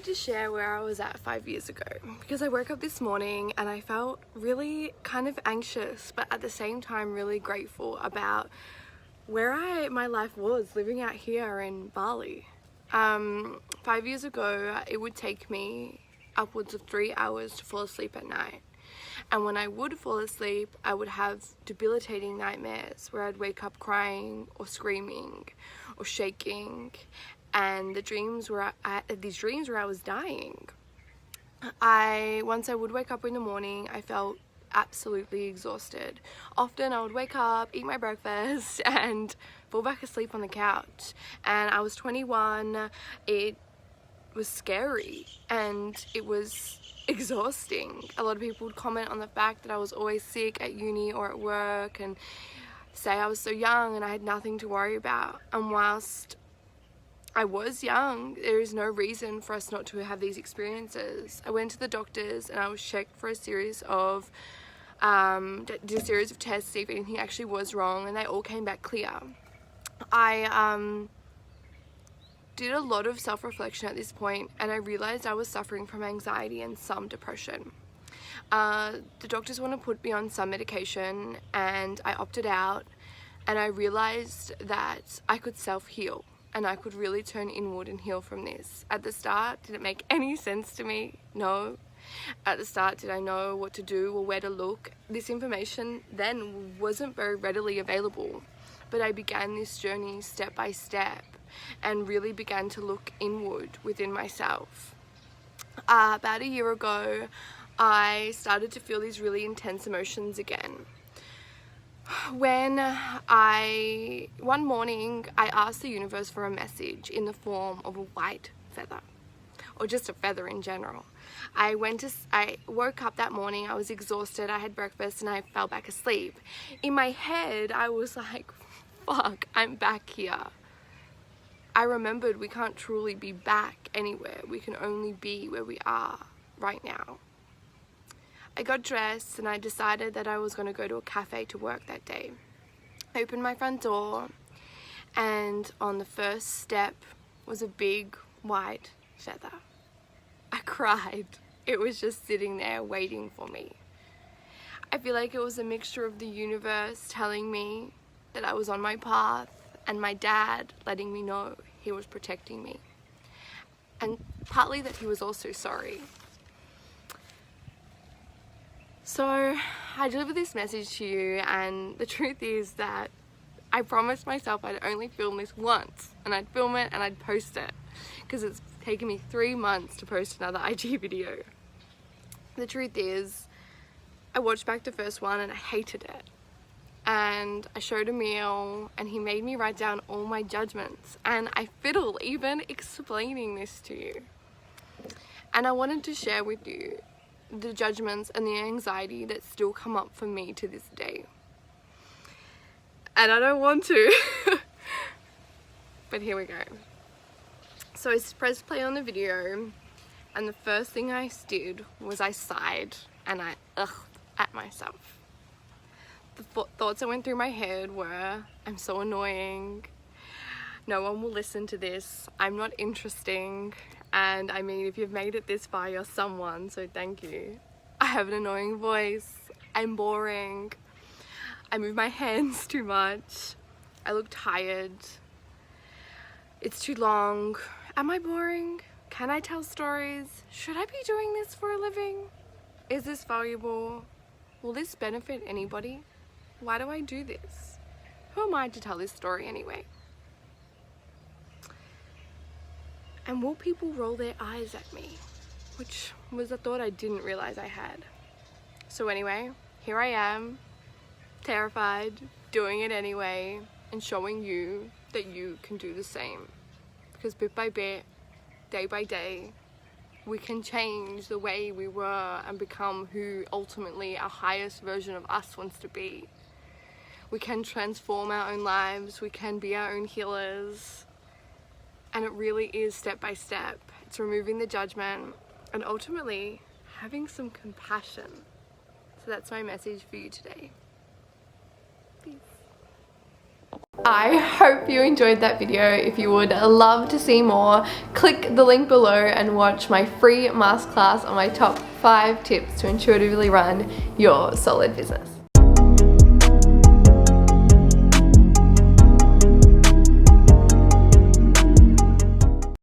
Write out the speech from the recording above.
wanted to share where I was at 5 years ago because I woke up this morning and I felt really kind of anxious, but at the same time really grateful about where my life was living out here in Bali. 5 years ago, it would take me upwards of 3 hours to fall asleep at night. And when I would fall asleep, I would have debilitating nightmares where I'd wake up crying or screaming or shaking. And these dreams where I was dying. Once I would wake up in the morning, I felt absolutely exhausted. Often I would wake up, eat my breakfast, and fall back asleep on the couch. And I was 21. It was scary and it was exhausting. A lot of people would comment on the fact that I was always sick at uni or at work and say I was so young and I had nothing to worry about. And whilst I was young, there is no reason for us not to have these experiences. I went to the doctors and I was checked for a series of did a series of tests to see if anything actually was wrong, and they all came back clear. I did a lot of self-reflection at this point, and I realized I was suffering from anxiety and some depression. The doctors want to put me on some medication and I opted out, and I realized that I could self-heal and I could really turn inward and heal from this. At the start, did it make any sense to me? No. At the start, did I know what to do or where to look? This information then wasn't very readily available, but I began this journey step by step and really began to look inward within myself. About a year ago, I started to feel these really intense emotions again. When one morning I asked the universe for a message in the form of a white feather, or just a feather in general. I woke up that morning, I was exhausted, I had breakfast and I fell back asleep. In my head I was like, fuck, I'm back here. I remembered we can't truly be back anywhere, we can only be where we are right now. I got dressed and I decided that I was going to go to a cafe to work that day. I opened my front door and on the first step was a big white feather. I cried. It was just sitting there waiting for me. I feel like it was a mixture of the universe telling me that I was on my path and my dad letting me know he was protecting me. And partly that he was also sorry. So I delivered this message to you, and the truth is that I promised myself I'd only film this once, and I'd film it and I'd post it, because it's taken me 3 months to post another IG video. The truth is, I watched back the first one and I hated it. And I showed Emil and he made me write down all my judgments, and I fiddle even explaining this to you. And I wanted to share with you the judgments and the anxiety that still come up for me to this day. And I don't want to, but here we go. So I pressed play on the video, and the first thing I did was I sighed and I at myself. The thoughts that went through my head were, I'm so annoying, no one will listen to this, I'm not interesting, and I mean, if you've made it this far, you're someone, so thank you. I have an annoying voice, I'm boring, I move my hands too much, I look tired, it's too long, am I boring? Can I tell stories? Should I be doing this for a living? Is this valuable? Will this benefit anybody? Why do I do this? Who am I to tell this story anyway? And will people roll their eyes at me? Which was a thought I didn't realize I had. So anyway, here I am, terrified, doing it anyway, and showing you that you can do the same. Because bit by bit, day by day, we can change the way we were and become who ultimately our highest version of us wants to be. We can transform our own lives, we can be our own healers. And it really is step by step. It's removing the judgment and ultimately having some compassion. So that's my message for you today. Peace. I hope you enjoyed that video. If you would love to see more, click the link below and watch my free masterclass on my top 5 tips to intuitively run your solid business.